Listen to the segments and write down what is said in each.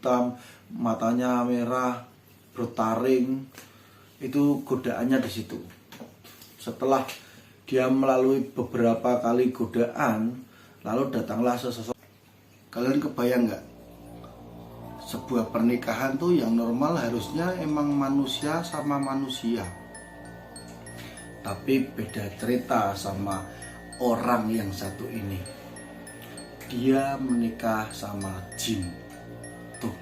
hitam, matanya merah, bertaring. Itu godaannya di situ. Setelah dia melalui beberapa kali godaan, lalu datanglah sesosok. Kalian kebayang nggak? Sebuah pernikahan tuh yang normal harusnya emang manusia sama manusia. Tapi beda cerita sama orang yang satu ini. Dia menikah sama jin. Tuh,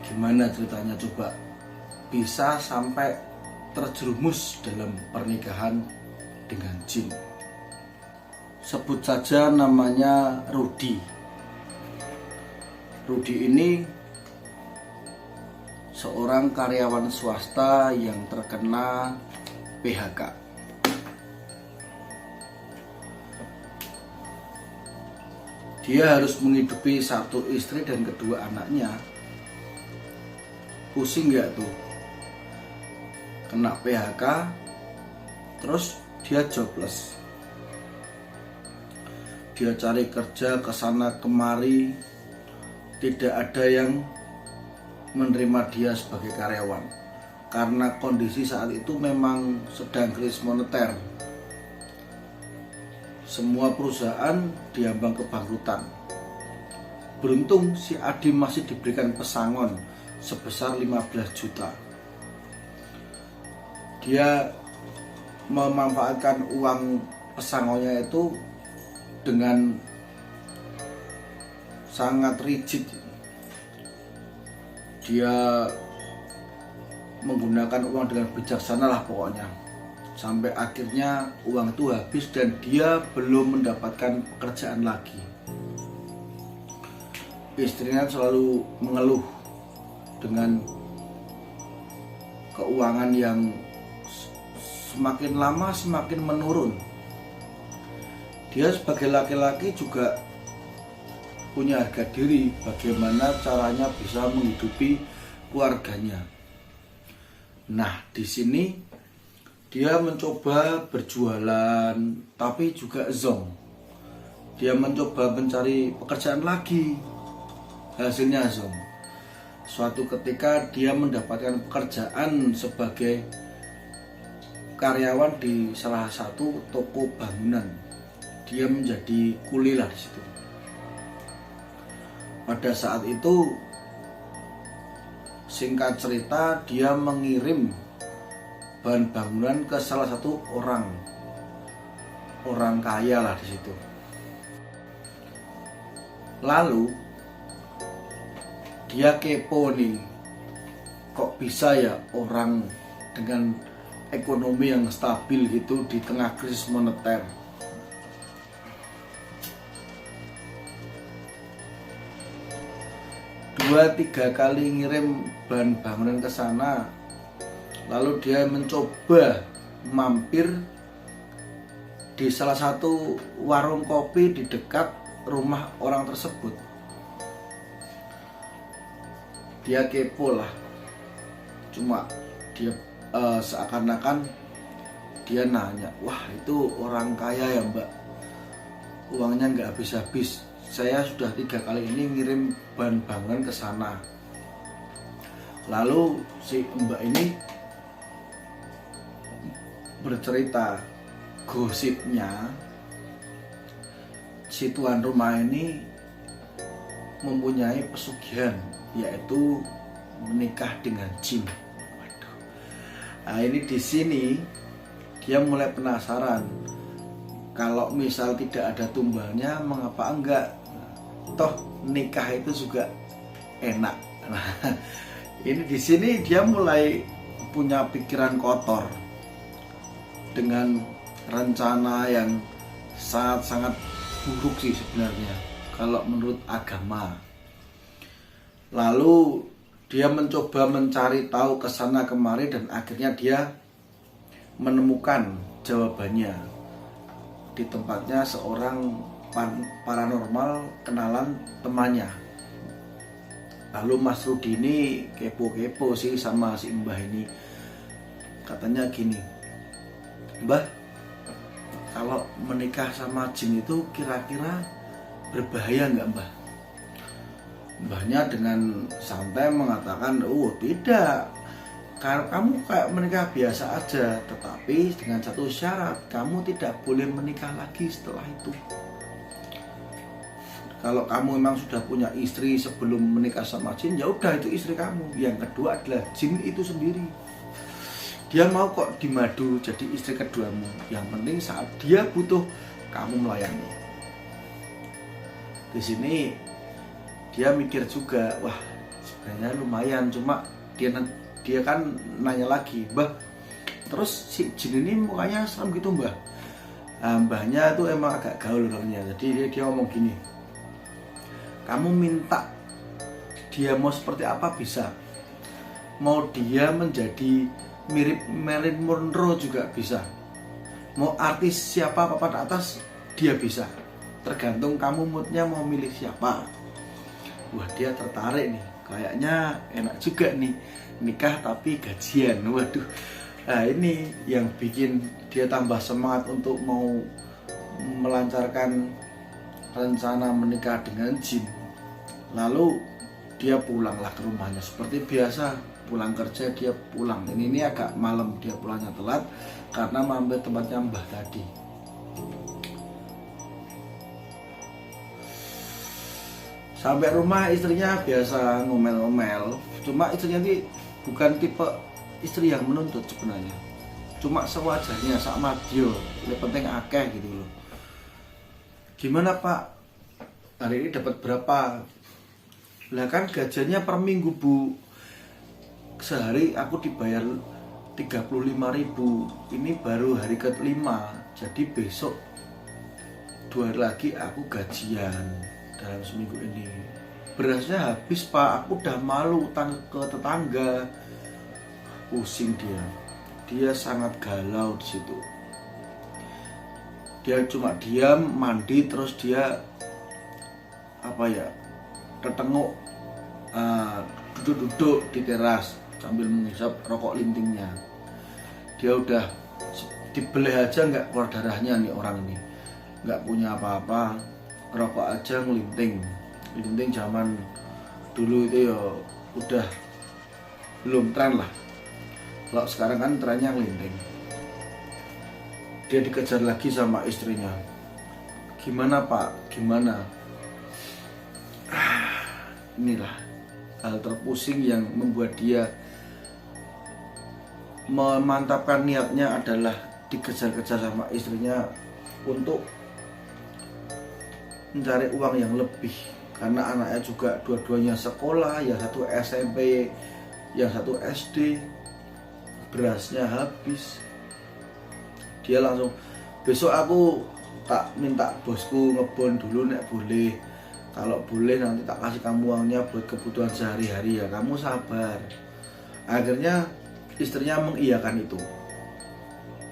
gimana ceritanya coba? Bisa sampai terjerumus dalam pernikahan dengan jin. Sebut saja namanya Rudy. Rudy ini seorang karyawan swasta yang terkena PHK. Dia harus menghidupi satu istri dan kedua anaknya. Pusing gak tuh? Kena PHK, terus dia jobless. Dia cari kerja kesana kemari, tidak ada yang menerima dia sebagai karyawan. Karena kondisi saat itu memang sedang krisis moneter. Semua perusahaan diambang kebangkrutan. Beruntung si Adi masih diberikan pesangon sebesar 15 juta. Dia memanfaatkan uang pesangonnya itu dengan sangat rigid. Dia menggunakan uang dengan bijaksana lah pokoknya. Sampai akhirnya uang itu habis dan dia belum mendapatkan pekerjaan lagi. Istrinya selalu mengeluh dengan keuangan yang semakin lama semakin menurun. Dia sebagai laki-laki juga punya harga diri, bagaimana caranya bisa menghidupi keluarganya. Nah, di sini dia mencoba berjualan, tapi juga zonk. Dia mencoba mencari pekerjaan lagi, hasilnya zonk. Suatu ketika dia mendapatkan pekerjaan sebagai karyawan di salah satu toko bangunan. Dia menjadi kuli lah di situ. Pada saat itu, singkat cerita, dia mengirim bahan bangunan ke salah satu orang kaya lah di situ. Lalu dia kepo nih, kok bisa ya orang dengan ekonomi yang stabil gitu di tengah krisis moneter. Dua tiga kali ngirim bahan bangunan ke sana. Lalu dia mencoba mampir di salah satu warung kopi di dekat rumah orang tersebut. Dia kepo lah. Cuma dia seakan-akan dia nanya, wah itu orang kaya ya mbak, uangnya nggak habis-habis. Saya sudah 3 kali ini ngirim bahan bangunan ke sana. Lalu si mbak ini bercerita, gosipnya si tuan rumah ini mempunyai pesugihan, yaitu menikah dengan jin. Waduh. Nah, ini di sini dia mulai penasaran. Kalau misal tidak ada tumbalnya, mengapa enggak? Toh nikah itu juga enak. Nah, ini di sini dia mulai punya pikiran kotor dengan rencana yang sangat-sangat buruk sih sebenarnya kalau menurut agama. Lalu dia mencoba mencari tahu kesana kemari dan akhirnya dia menemukan jawabannya di tempatnya seorang paranormal kenalan temannya. Lalu Mas Rudy ini kepo-kepo sih sama si Mbah ini. Katanya gini, Mbah, kalau menikah sama jin itu kira-kira berbahaya nggak Mbah? Mbahnya dengan santai mengatakan, oh tidak, kamu kayak menikah biasa aja, tetapi dengan satu syarat, kamu tidak boleh menikah lagi setelah itu. Kalau kamu memang sudah punya istri sebelum menikah sama jin, ya udah itu istri kamu. Yang kedua adalah jin itu sendiri. Dia mau kok dimadu jadi istri keduamu. Yang penting saat dia butuh, kamu melayani. Di sini dia mikir juga, wah sebenarnya lumayan, cuma dia kan nanya lagi, Mbah, terus si jin ini mukanya serem gitu Mbah. Mbahnya itu emang agak gaul orangnya, jadi dia ngomong gini, kamu minta dia mau seperti apa bisa, mau dia menjadi mirip Marilyn Monroe juga bisa, mau artis siapa papan atas dia bisa, tergantung kamu moodnya mau milih siapa. Wah dia tertarik nih, kayaknya enak juga nih nikah tapi gajian. Waduh, nah ini yang bikin dia tambah semangat untuk mau melancarkan rencana menikah dengan jin. Lalu dia pulanglah ke rumahnya seperti biasa, pulang kerja dia pulang. Ini agak malam, dia pulangnya telat karena mampir tempatnya Mbah tadi. Sampai rumah istrinya biasa ngomel-ngomel, cuma istrinya ini bukan tipe istri yang menuntut sebenarnya, cuma sewajarnya sama dia, yang penting akeh gitu loh. Gimana Pak, hari ini dapat berapa? Lah kan gajinya per minggu Bu, sehari aku dibayar 35.000, ini baru hari ke-5, jadi besok 2 hari lagi aku gajian dalam seminggu ini. Berasnya habis Pak, aku udah malu utang ke tetangga. Pusing dia sangat galau di situ. Dia cuma diam, mandi, terus dia tertengok, duduk-duduk di teras sambil menghisap rokok lintingnya. Dia udah dibeleh aja nggak keluar darahnya nih orang ini, nggak punya apa-apa, rokok aja ngelinting zaman dulu itu ya udah belum tren lah. Kalau sekarang kan trennya ngelinting. Dia dikejar lagi sama istrinya. Gimana Pak? Gimana? Inilah hal terpusing yang membuat dia memantapkan niatnya adalah dikejar-kejar sama istrinya untuk mencari uang yang lebih, karena anaknya juga dua-duanya sekolah, yang satu SMP, yang satu SD, berasnya habis. Dia langsung, besok aku tak minta bosku ngebon dulu nek boleh, kalau boleh nanti tak kasih kamu uangnya buat kebutuhan sehari-hari ya, kamu sabar. Akhirnya istrinya mengiyakan itu,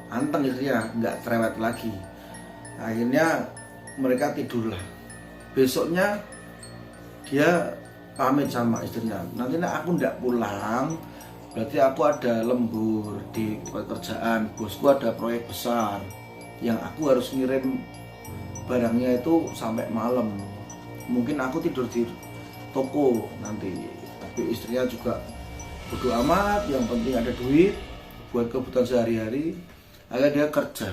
anteng istrinya, nggak cerewet lagi. Akhirnya mereka tidurlah. Besoknya dia pamit sama istrinya, nanti aku nggak pulang, berarti aku ada lembur di tempat kerjaan, bosku ada proyek besar yang aku harus ngirim barangnya itu sampai malam, mungkin aku tidur di toko nanti. Tapi istrinya juga bodo amat, yang penting ada duit buat kebutuhan sehari-hari. Akhirnya dia kerja,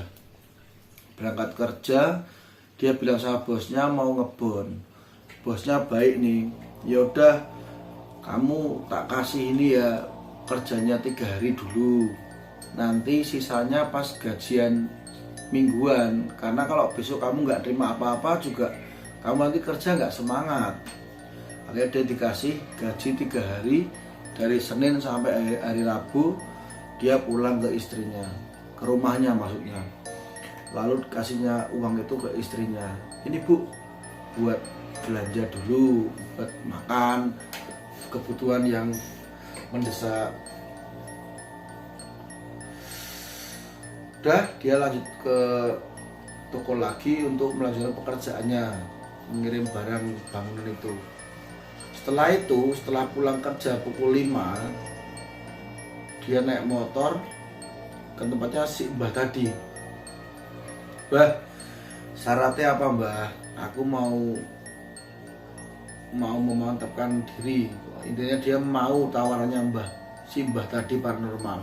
berangkat kerja. Dia bilang sama bosnya mau ngebon. Bosnya baik nih, ya udah kamu tak kasih ini ya, kerjanya 3 hari dulu, nanti sisanya pas gajian mingguan, karena kalau besok kamu nggak terima apa-apa juga kamu nanti kerja nggak semangat. Akhirnya dia dikasih gaji 3 hari, dari Senin sampai hari Rabu. Dia pulang ke istrinya, ke rumahnya maksudnya, lalu kasihnya uang itu ke istrinya, ini Bu buat belanja dulu, buat makan, kebutuhan yang mendesak. Udah, dia lanjut ke toko lagi untuk melanjutkan pekerjaannya, mengirim barang bangunan itu. Setelah itu, setelah pulang kerja pukul 5, dia naik motor ke tempatnya si Mbah tadi. Mbah, syaratnya apa Mbah? Aku mau mau memantapkan diri. Intinya dia mau tawarannya si mbah tadi paranormal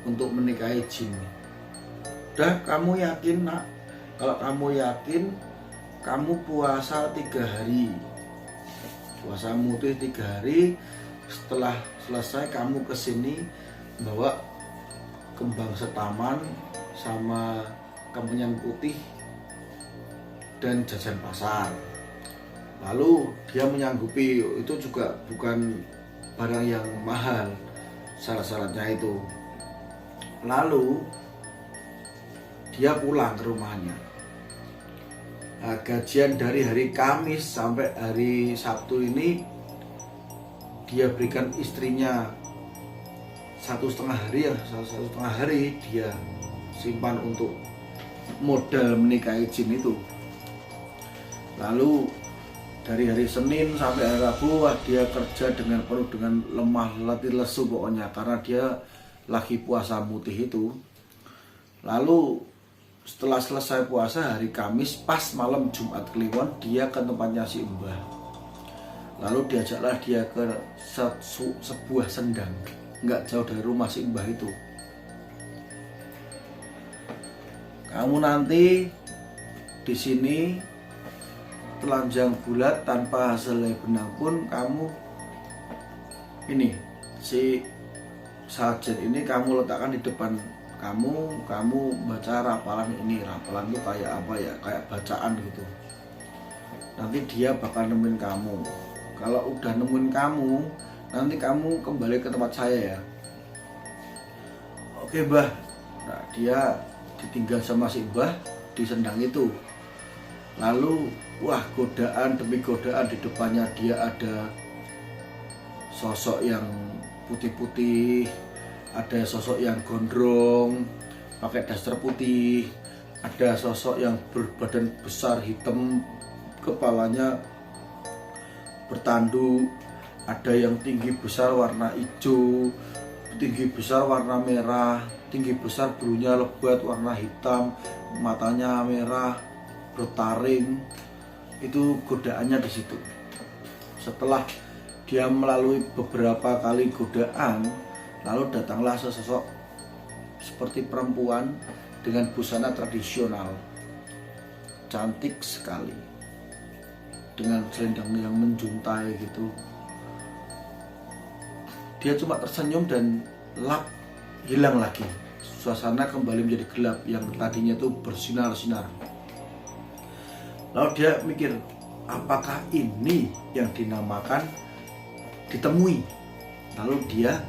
untuk menikahi jin. Udah, kamu yakin nak? Kalau kamu yakin, kamu puasa 3 hari. Puasamu itu 3 hari. Setelah selesai kamu kesini bawa kembang setaman sama kemenyan putih dan jajan pasar. Lalu dia menyanggupi, itu juga bukan barang yang mahal syarat-syaratnya itu. Lalu dia pulang ke rumahnya. Nah, gajian dari hari Kamis sampai hari Sabtu ini dia berikan istrinya 1,5 hari ya, 1,5 hari dia simpan untuk modal menikahi jin itu. Lalu dari hari Senin sampai hari Rabu dia kerja dengan penuh dengan lemah letih lesu pokoknya, karena dia lagi puasa mutih itu. Lalu setelah selesai puasa hari Kamis pas malam Jumat Kliwon dia ke tempatnya si mbah. Lalu diajaklah dia ke sebuah sendang nggak jauh dari rumah si mbah itu. Kamu nanti di sini telanjang bulat tanpa hasil benang pun kamu ini si sajen ini kamu letakkan di depan kamu baca rapalan ini. Rapalan itu kayak apa ya, kayak bacaan gitu. Nanti dia bakal nemuin kamu. Kalau udah nemuin kamu, nanti kamu kembali ke tempat saya ya. Oke mbah. Nah, dia ditinggal sama si mbah di sendang itu. Lalu wah, godaan demi godaan, di depannya dia ada sosok yang putih-putih, ada sosok yang gondrong pakai daster putih, ada sosok yang berbadan besar hitam, kepalanya bertanduk, ada yang tinggi besar warna hijau, tinggi besar warna merah, tinggi besar bulunya lebat warna hitam, matanya merah, bertaring. Itu godaannya di situ. Setelah dia melalui beberapa kali godaan, lalu datanglah sesosok seperti perempuan dengan busana tradisional, cantik sekali, dengan selendang yang menjuntai gitu. Dia cuma tersenyum dan hilang lagi. Suasana kembali menjadi gelap yang tadinya itu bersinar-sinar. Lalu dia mikir, apakah ini yang dinamakan ditemui? Lalu dia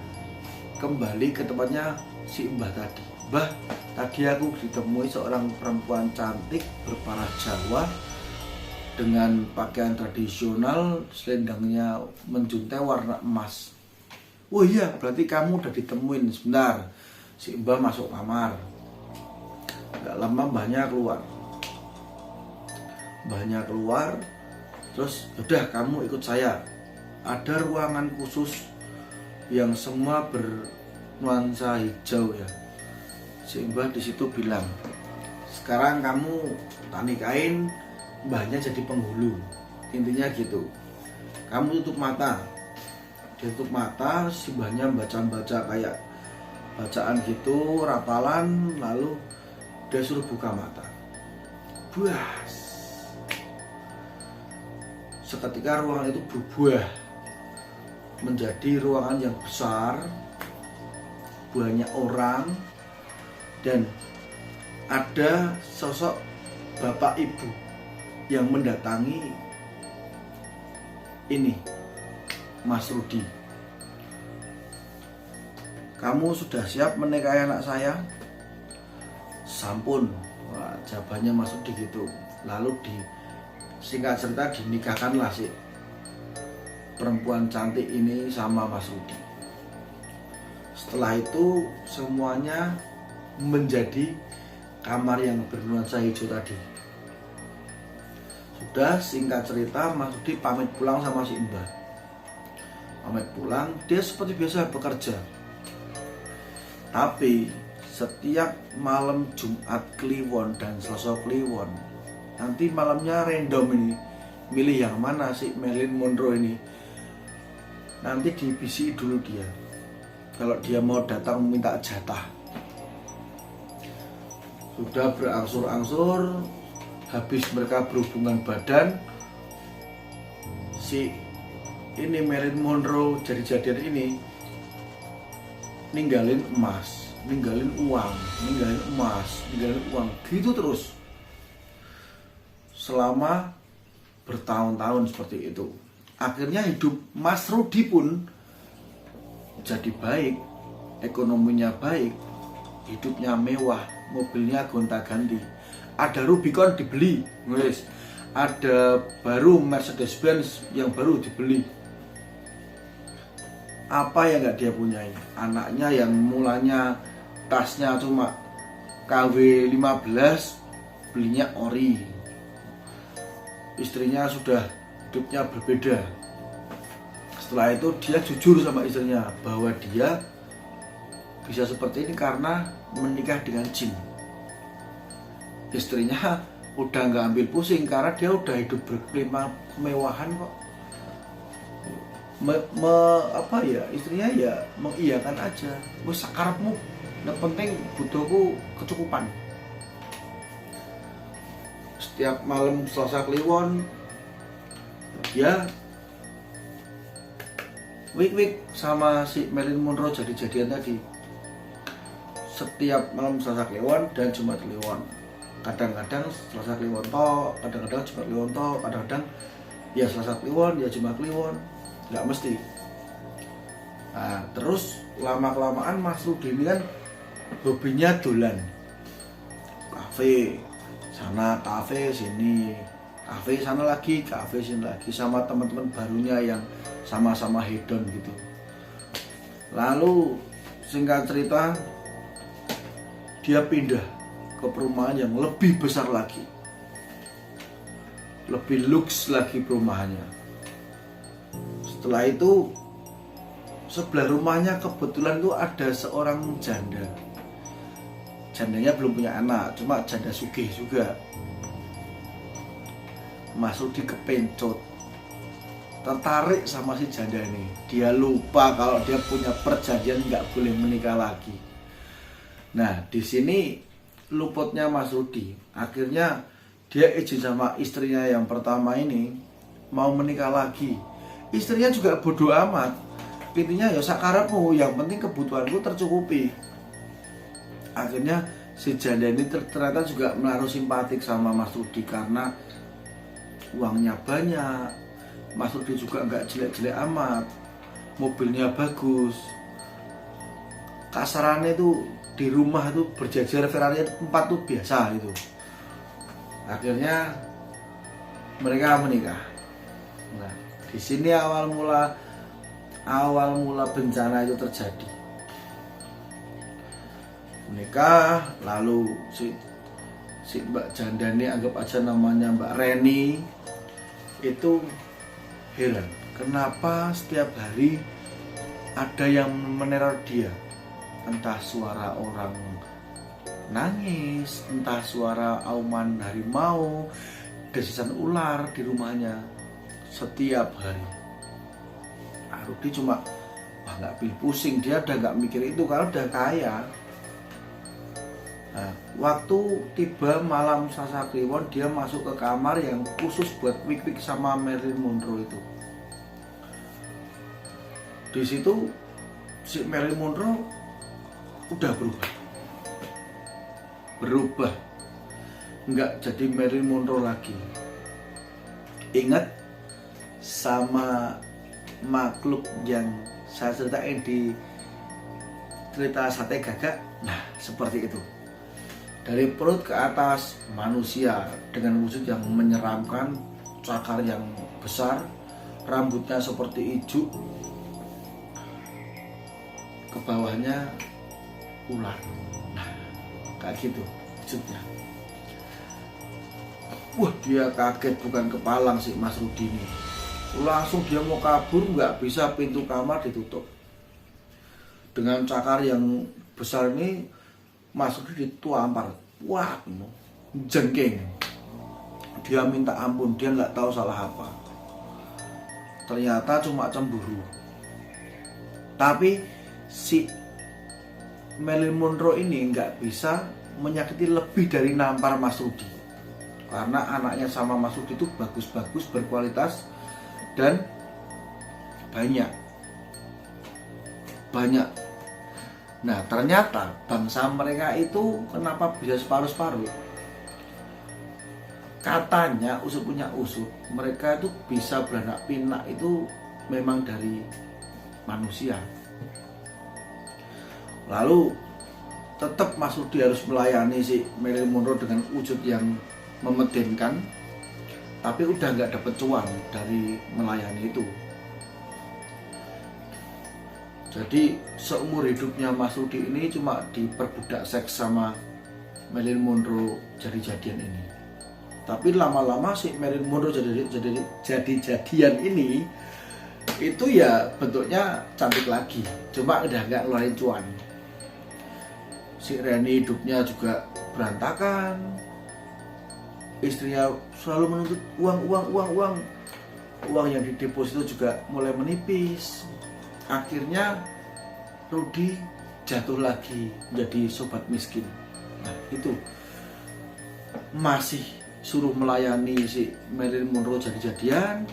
kembali ke tempatnya si mbah tadi. Mbah, tadi aku ditemui seorang perempuan cantik berparah Jawa dengan pakaian tradisional, selendangnya menjuntai warna emas. Oh iya, berarti kamu udah ditemuin. Sebentar, si mbah masuk kamar. Gak lama mbahnya keluar. Terus udah, kamu ikut saya. Ada ruangan khusus yang semua bernuansa hijau ya. Si mbah di situ bilang, sekarang kamu tak nikahin, mbahnya jadi penghulu. Intinya gitu. Kamu tutup mata. Dia tutup mata, si mbahnya baca-baca kayak bacaan gitu, rapalan, lalu dia suruh buka mata. Buas. Seketika ruangan itu berubah menjadi ruangan yang besar, banyak orang, dan ada sosok bapak ibu yang mendatangi ini Mas Rudi. Kamu sudah siap menikahi anak saya? Sampun. Wah, jawabannya Mas Rudi gitu. Lalu singkat cerita dinikahkanlah si perempuan cantik ini sama Mas Rudi. Setelah itu semuanya menjadi kamar yang bernuansa hijau tadi. Sudah, singkat cerita Mas Rudi pamit pulang sama si mbah. Pamit pulang, dia seperti biasa bekerja. Tapi setiap malam Jumat Kliwon dan Selasa Kliwon, nanti malamnya random ini, milih yang mana sih Marilyn Monroe ini. Nanti dibisi dulu dia. Kalau dia mau datang minta jatah. Sudah berangsur-angsur, habis mereka berhubungan badan, si ini Marilyn Monroe jadi-jadian ini ninggalin emas, ninggalin uang, ninggalin emas, ninggalin uang, gitu terus selama bertahun-tahun seperti itu. Akhirnya hidup Mas Rudy pun jadi baik, ekonominya baik, hidupnya mewah, mobilnya gonta-ganti. Ada Rubicon dibeli, guys. Ada baru Mercedes-Benz yang baru dibeli. Apa yang nggak dia punyai? Anaknya yang mulanya tasnya cuma KW 15, belinya ori. Istrinya sudah hidupnya berbeda. Setelah itu dia jujur sama istrinya bahwa dia bisa seperti ini karena menikah dengan jin. Istrinya udah nggak ambil pusing karena dia udah hidup berkemewahan kok. Apa ya, istrinya ya mengiyakan aja. Wes sakarepmu, yang penting butuhku kecukupan. Setiap malam Selasa Kliwon dia wik sama si Marilyn Monroe jadi-jadian tadi. Setiap malam Selasa Kliwon dan Jumat Kliwon. Kadang-kadang Selasa Kliwon toh, kadang-kadang Jumat Kliwon toh, kadang-kadang ya Selasa Kliwon, ya Jumat Kliwon. Nggak mesti. Nah, terus lama-kelamaan Mas Rudy ini kan hobinya dolan. Kafe, sana kafe sini, kafe sana lagi, kafe sini lagi, sama teman-teman barunya yang sama-sama hedon gitu. Lalu singkat cerita dia pindah ke perumahan yang lebih besar lagi, lebih luks lagi perumahannya. Setelah itu sebelah rumahnya kebetulan tuh ada seorang janda. Jandanya belum punya anak, cuma janda sugih juga. Mas Rudy kepencot, tertarik sama si janda ini. Dia lupa kalau dia punya perjanjian nggak boleh menikah lagi. Nah, di sini luputnya Mas Rudy. Akhirnya dia izin sama istrinya yang pertama ini mau menikah lagi. Istrinya juga bodoh amat. Intinya ya sakarepmu, yang penting kebutuhanku tercukupi. Akhirnya si janda ini ternyata juga menaruh simpatik sama Mas Rudy karena uangnya banyak. Mas Rudy juga nggak jelek-jelek amat, mobilnya bagus. Kasarannya itu di rumah itu berjajar Ferrari 4 tuh biasa itu. Akhirnya mereka menikah. Nah, di sini awal mula bencana itu terjadi. Menikah, lalu si Mbak Janda ini, anggap aja namanya Mbak Reni, itu heran kenapa setiap hari ada yang meneror dia. Entah suara orang nangis, entah suara auman harimau, desisan ular di rumahnya setiap hari. Rudy cuma nggak pilih pusing, dia udah nggak mikir itu karena udah kaya. Nah, waktu tiba malam Selasa Kliwon, dia masuk ke kamar yang khusus buat wik-wik sama Marilyn Monroe itu. Di situ si Marilyn Monroe udah berubah, nggak jadi Marilyn Monroe lagi. Ingat sama makhluk yang saya ceritain di cerita sate gagak? Nah, seperti itu. Dari perut ke atas manusia dengan wujud yang menyeramkan, cakar yang besar, rambutnya seperti ijuk, ke bawahnya ular. Nah, kayak gitu wujudnya. Wah, dia kaget bukan kepalang sih Mas Rudy ini. Langsung dia mau kabur, nggak bisa, pintu kamar ditutup. Dengan cakar yang besar ini Mas Rudy ditampar, wah, jengking. dia minta ampun, dia nggak tahu salah apa. Ternyata cuma cemburu. Tapi si Marilyn Monroe ini nggak bisa menyakiti lebih dari nampar Mas Rudy, karena anaknya sama Mas Rudy itu bagus-bagus, berkualitas, dan banyak. Nah ternyata bangsa mereka itu kenapa bisa separuh-separuh? Katanya usut punya usut, mereka itu bisa beranak pinak itu memang dari manusia. Lalu tetap Mas Rudy harus melayani si Marilyn Monroe dengan wujud yang memedengkan, tapi udah nggak dapet cuan dari melayani itu. Jadi seumur hidupnya Mas Rudy ini cuma diperbudak seks sama Marilyn Monroe jadi-jadian ini. Tapi lama-lama si Marilyn Monroe jadi-jadian ini itu ya bentuknya cantik lagi, cuma udah nggak ngeluarin cuan. Si Renny hidupnya juga berantakan, istrinya selalu menuntut uang yang dideposito juga mulai menipis. Akhirnya Rudy jatuh lagi menjadi sobat miskin. Nah itu masih suruh melayani si Marilyn Monroe jadi-jadian,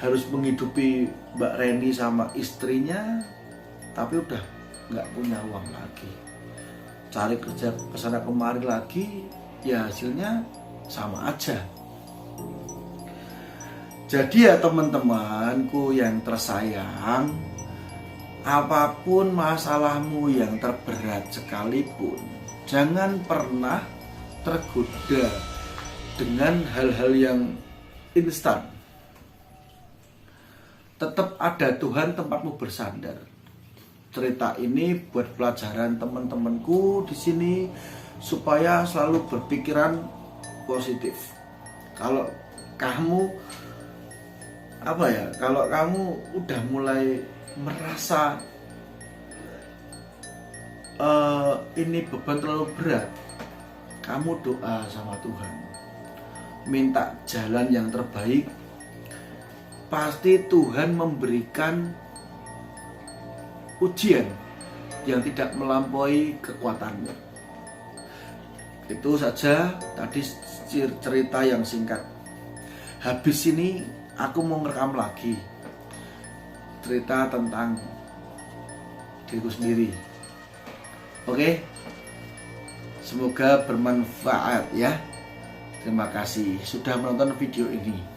harus menghidupi Mbak Renny sama istrinya, tapi udah nggak punya uang lagi. Cari kerja kesana kemari lagi, ya hasilnya sama aja. Jadi ya teman-temanku yang tersayang, apapun masalahmu yang terberat sekalipun, jangan pernah tergoda dengan hal-hal yang instan. Tetap ada Tuhan tempatmu bersandar. Cerita ini buat pelajaran teman-temanku di sini supaya selalu berpikiran positif. Kalau kamu kalau kamu udah mulai merasa ini beban terlalu berat, kamu doa sama Tuhan, minta jalan yang terbaik. Pasti Tuhan memberikan ujian yang tidak melampaui kekuatanmu. Itu saja tadi cerita yang singkat. Habis ini aku mau ngerekam lagi cerita tentang diriku sendiri. Oke? Semoga bermanfaat ya. Terima kasih sudah menonton video ini.